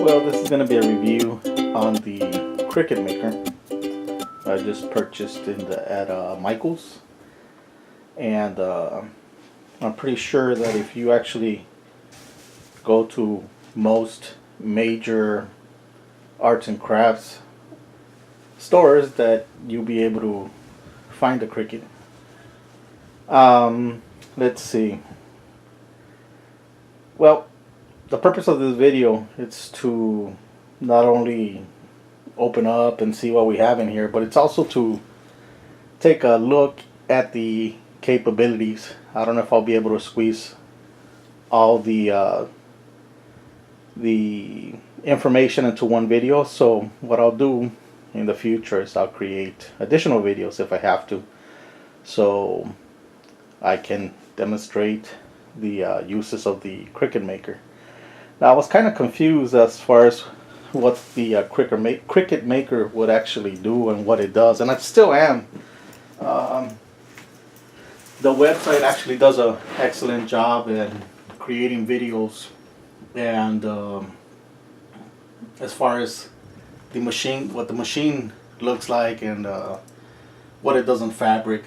Well, this is going to be a review on the Cricut Maker I just purchased at Michael's, and I'm pretty sure that if you actually go to most major arts and crafts stores, that you'll be able to find the Cricut. Let's see. Well, the purpose of this video is to not only open up and see what we have in here, but it's also to take a look at the capabilities. I don't know if I'll be able to squeeze all the information into one video, so what I'll do in the future is I'll create additional videos if I have to, so I can demonstrate the uses of the Cricut Maker. Now, I was kind of confused as far as what the Cricut Maker would actually do and what it does, and I still am. The website actually does an excellent job in creating videos, and as far as the machine, what the machine looks like, and what it does in fabric.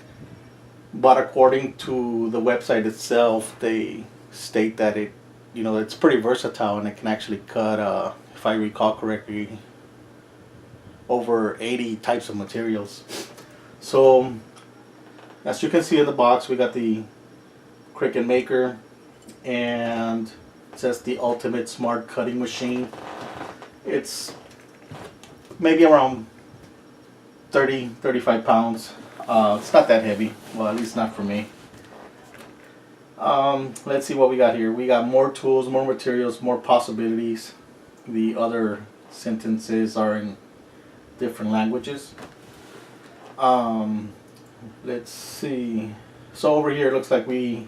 But according to the website itself, they state that it's pretty versatile, and it can actually cut, if I recall correctly, over 80 types of materials. So, as you can see in the box, we got the Cricut Maker, and it says the ultimate smart cutting machine. It's maybe around 35 pounds. It's not that heavy, well, at least not for me. Let's see what we got here. We got more tools, more materials, more possibilities. The other sentences are in different languages. Let's see. So over here it looks like I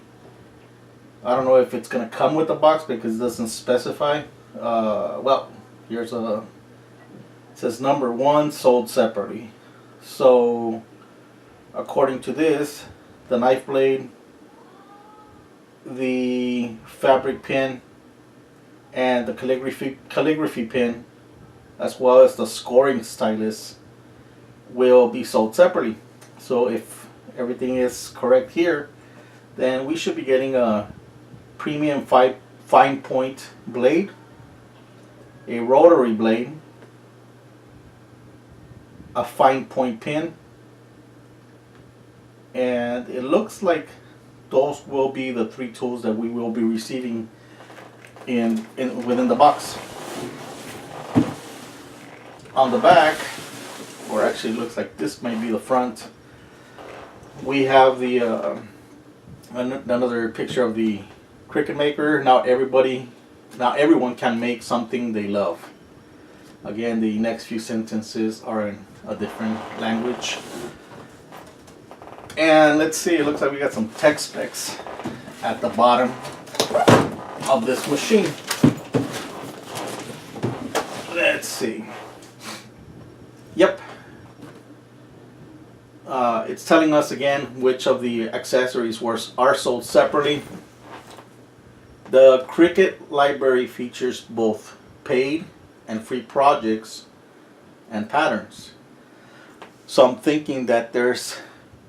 don't know if it's gonna come with the box because it doesn't specify. Well, it says number 1 sold separately. So according to this, the knife blade, the fabric pin, and the calligraphy pin, as well as the scoring stylus, will be sold separately. So if everything is correct here, then we should be getting a premium fine point blade, a rotary blade, a fine point pin, and it looks like those will be the 3 tools that we will be receiving within the box. On the back, or actually looks like this might be the front, we have the another picture of the Cricut Maker. Now everyone can make something they love. Again, the next few sentences are in a different language. And let's see, it looks like we got some tech specs at the bottom of this machine. Let's see. Yep. It's telling us again which of the accessories are sold separately. The Cricut library features both paid and free projects and patterns. So I'm thinking that there's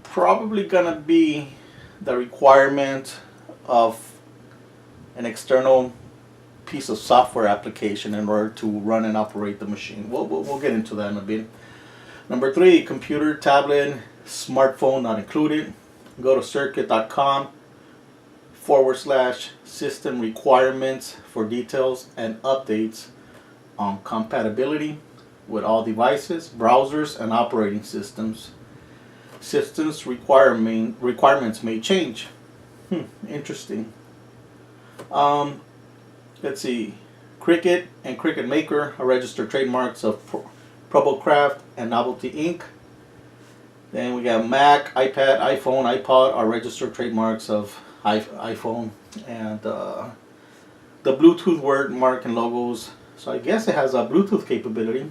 probably gonna be the requirement of an external piece of software application in order to run and operate the machine. We'll get into that in a bit. Number 3, computer, tablet, smartphone not included. Go to Cricut.com/system requirements for details and updates on compatibility with all devices, browsers, and operating systems. Systems requirements may change. Interesting. Let's see. Cricut and Cricut Maker are registered trademarks of Probocraft and Novelty Inc. Then we got Mac, iPad, iPhone, iPod are registered trademarks of iPhone, and the Bluetooth word mark and logos. So I guess it has a Bluetooth capability.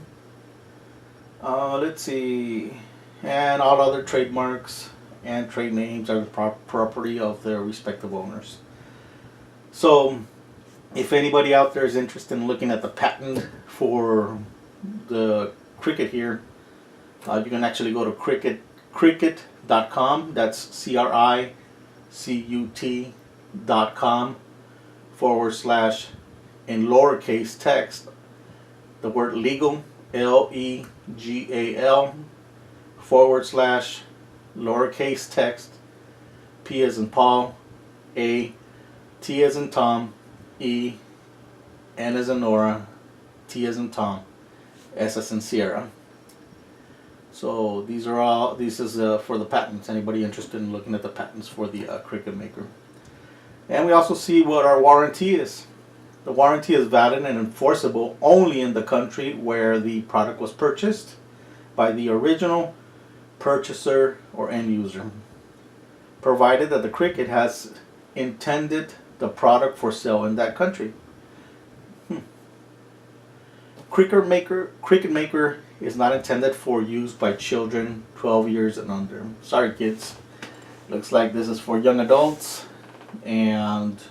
Let's see. And all other trademarks and trade names are the property of their respective owners. So If anybody out there is interested in looking at the patent for the Cricut here, you can actually go to Cricut.com. That's CRICUT.com / in lowercase text the word legal, LEGAL / lowercase text P as in Paul, A, T as in Tom, E, N as in Nora, T as in Tom, S as in Sierra. So this is for the patents. Anybody interested in looking at the patents for the Cricut Maker. And we also see what our warranty is. The warranty is valid and enforceable only in the country where the product was purchased by the original purchaser or end user, provided that the Cricut has intended the product for sale in that country. Cricut Maker is not intended for use by children 12 years and under. Sorry kids. Looks like this is for young adults and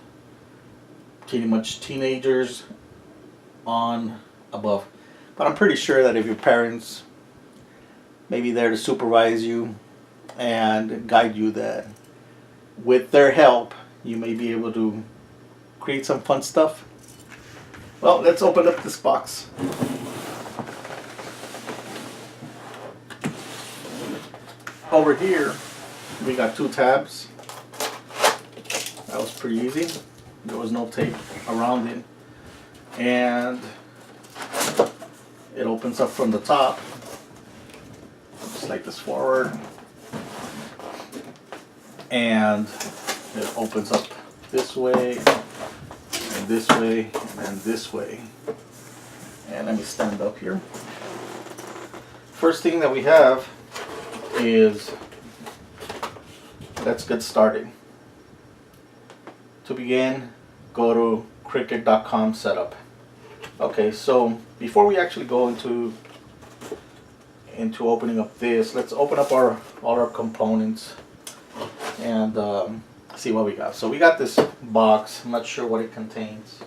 pretty much teenagers on above. But I'm pretty sure that if your parents may be there to supervise you and guide you, that with their help you may be able to create some fun stuff. Well, let's open up this box. Over here we got 2 tabs. That was pretty easy. There was no tape around it, and it opens up from the top. Just like this forward, and it opens up this way and this way and this way. And let me stand up here. First thing that we have is, let's get started. To begin, go to Cricut.com setup. Okay, so before we actually go into opening up this, let's open up all our components and see what we got. So we got this box. I'm not sure what it contains.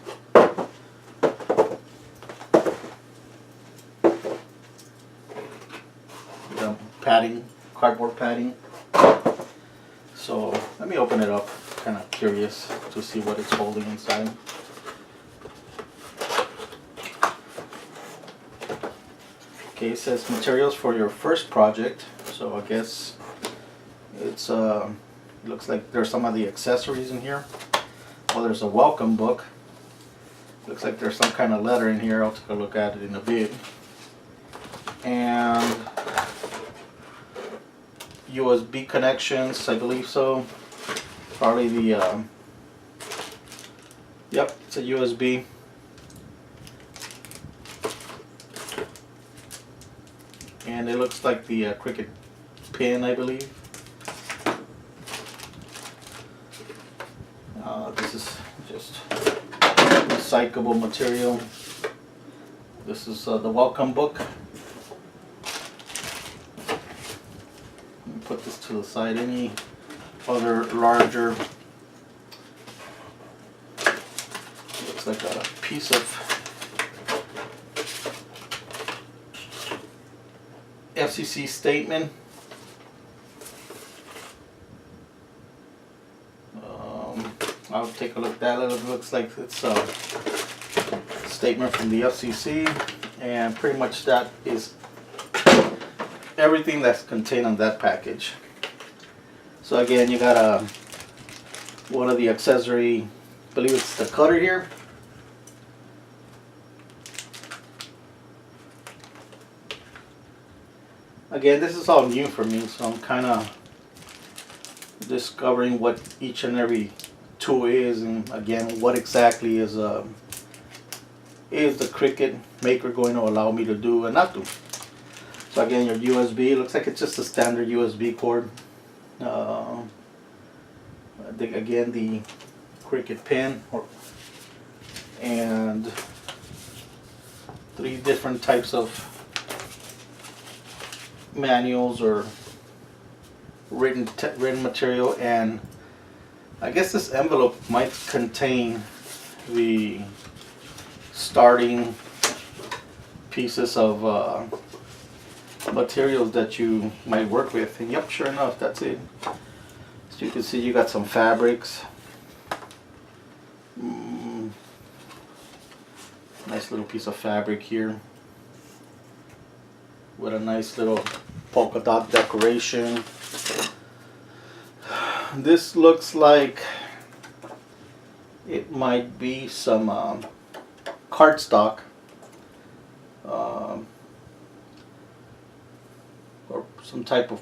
The padding, cardboard padding. So let me open it up. Kind of curious to see what it's holding inside. Okay, it says materials for your first project. So I guess it's looks like there's some of the accessories in here. Well, there's a welcome book. Looks like there's some kind of letter in here. I'll take a look at it in a bit. And USB connections, I believe so. Probably the yep, it's a USB. And it looks like the Cricut pin, I believe. This is just recyclable material. This is the welcome book. Let me put this to the side. Any other larger, looks like a piece of FCC statement. I'll take a look at that. It looks like it's a statement from the FCC, and pretty much that is everything that's contained on that package. So again, you got one of the accessory, I believe it's the cutter here. Again, this is all new for me, so I'm kind of discovering what each and every tool is, and again, what exactly is the Cricut Maker going to allow me to do and not do. So again, your USB, looks like it's just a standard USB cord. I think again the Cricut pin, and 3 different types of manuals or written material, and I guess this envelope might contain the starting pieces of materials that you might work with. And yep, sure enough, that's it. As you can see, you got some fabrics. Nice little piece of fabric here with a nice little polka dot decoration. This looks like it might be some cardstock or some type of,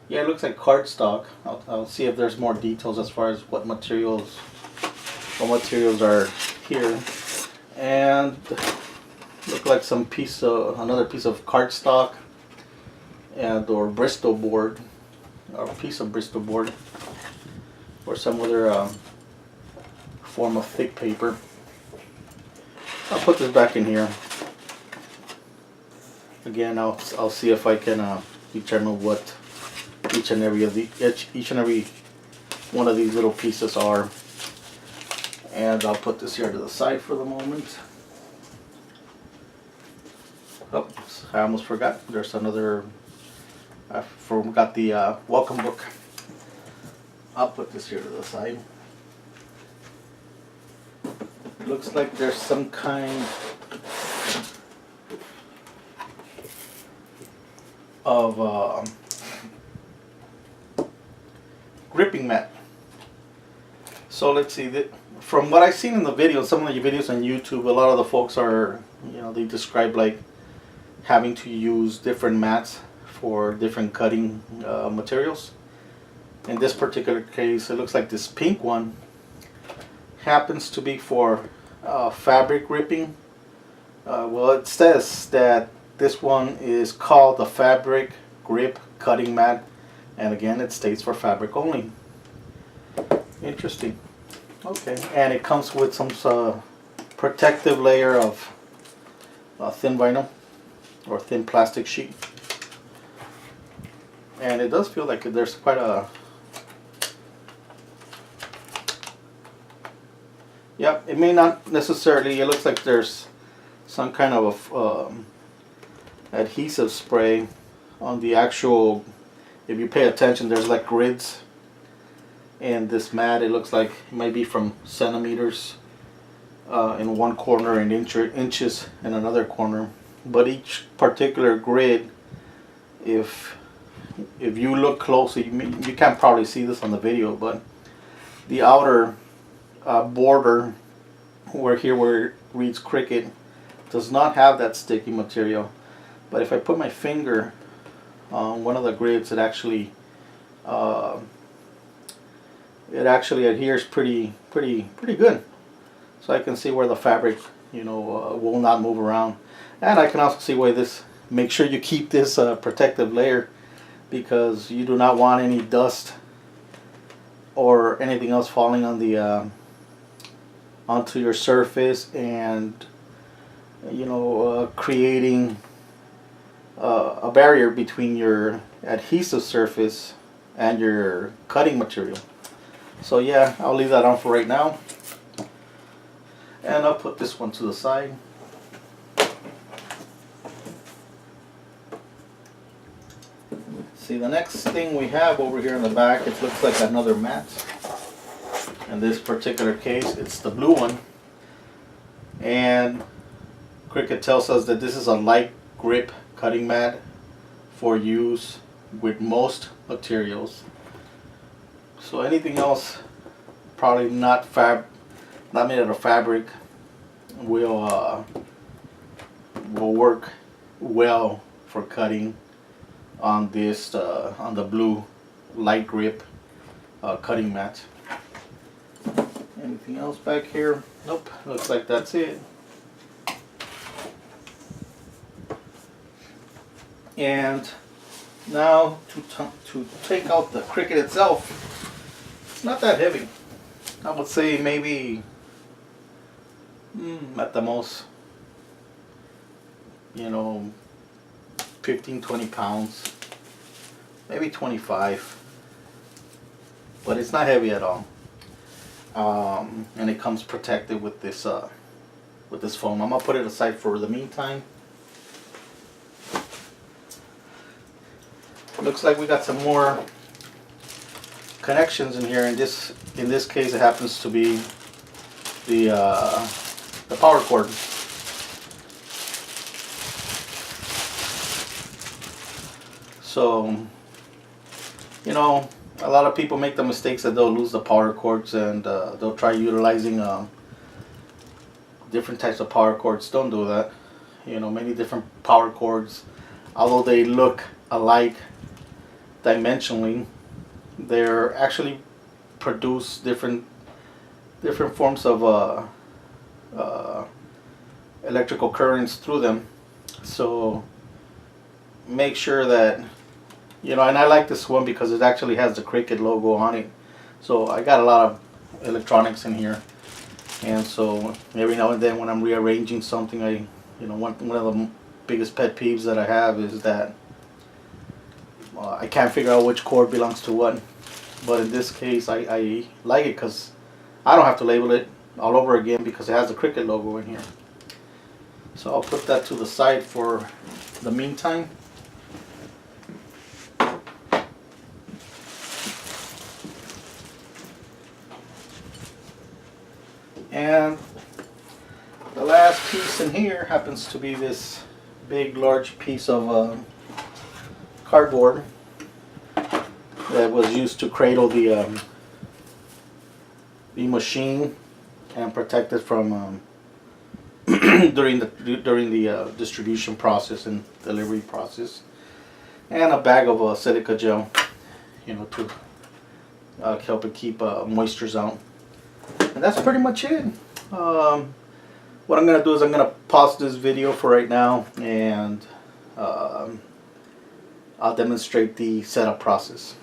yeah, it looks like cardstock. I'll see if there's more details as far as what materials are here. And look like some another piece of cardstock and or Bristol board, or a piece of Bristol board, or some other form of thick paper. I'll put this back in here. Again, I'll see if I can determine what each and every one of these little pieces are. And I'll put this here to the side for the moment. Oh, I almost forgot. There's another. I forgot the welcome book. I'll put this here to the side. Looks like there's some kind of gripping mat. So let's see. From what I've seen in the videos, some of the videos on YouTube, a lot of the folks are, they describe like having to use different mats for different cutting materials. In this particular case, it looks like this pink one happens to be for fabric gripping. Well, it says that this one is called the fabric grip cutting mat, and again, it states for fabric only. Interesting. Okay, and it comes with some protective layer of thin vinyl or thin plastic sheet, and it does feel like there's quite a, yep, it may not necessarily, it looks like there's some kind of adhesive spray on the actual, if you pay attention, there's like grids. And this mat, it looks like it might be from centimeters in one corner and inches in another corner. But each particular grid, if you look closely, you can't probably see this on the video, but the outer border where it reads Cricut does not have that sticky material. But if I put my finger on one of the grids, it actually adheres pretty good. So I can see where the fabric, will not move around. And I can also see where this, make sure you keep this protective layer, because you do not want any dust or anything else falling on the onto your surface and creating a barrier between your adhesive surface and your cutting material. So yeah, I'll leave that on for right now. And I'll put this one to the side. See, the next thing we have over here in the back, it looks like another mat. In this particular case, it's the blue one. And Cricut tells us that this is a light grip cutting mat for use with most materials. So anything else, probably not made out of fabric, will work well for cutting on this on the blue light grip cutting mat. Anything else back here? Nope. Looks like that's it. And now to take out the Cricut itself. It's not that heavy. I would say maybe at the most, 15-20 pounds, maybe 25, but it's not heavy at all. and it comes protected with this foam. I'm gonna put it aside for the meantime. Looks like we got some more connections in here. In this case, it happens to be the power cord. So, you know, a lot of people make the mistakes that they'll lose the power cords, and they'll try utilizing different types of power cords. Don't do that. You know, many different power cords, although they look alike dimensionally, they're actually produce different forms of electrical currents through them. So make sure that, you know, and I like this one because it actually has the Cricut logo on it. So I got a lot of electronics in here, and so every now and then when I'm rearranging something, one of the biggest pet peeves that I have is that I can't figure out which cord belongs to what. But in this case, I like it because I don't have to label it all over again because it has the Cricut logo in here. So I'll put that to the side for the meantime. And the last piece in here happens to be this big, large piece of cardboard that was used to cradle the machine and protect it from during the distribution process and delivery process, and a bag of silica gel, you know, to help it keep moistures out. And that's pretty much it. What I'm gonna do is I'm gonna pause this video for right now, and I'll demonstrate the setup process.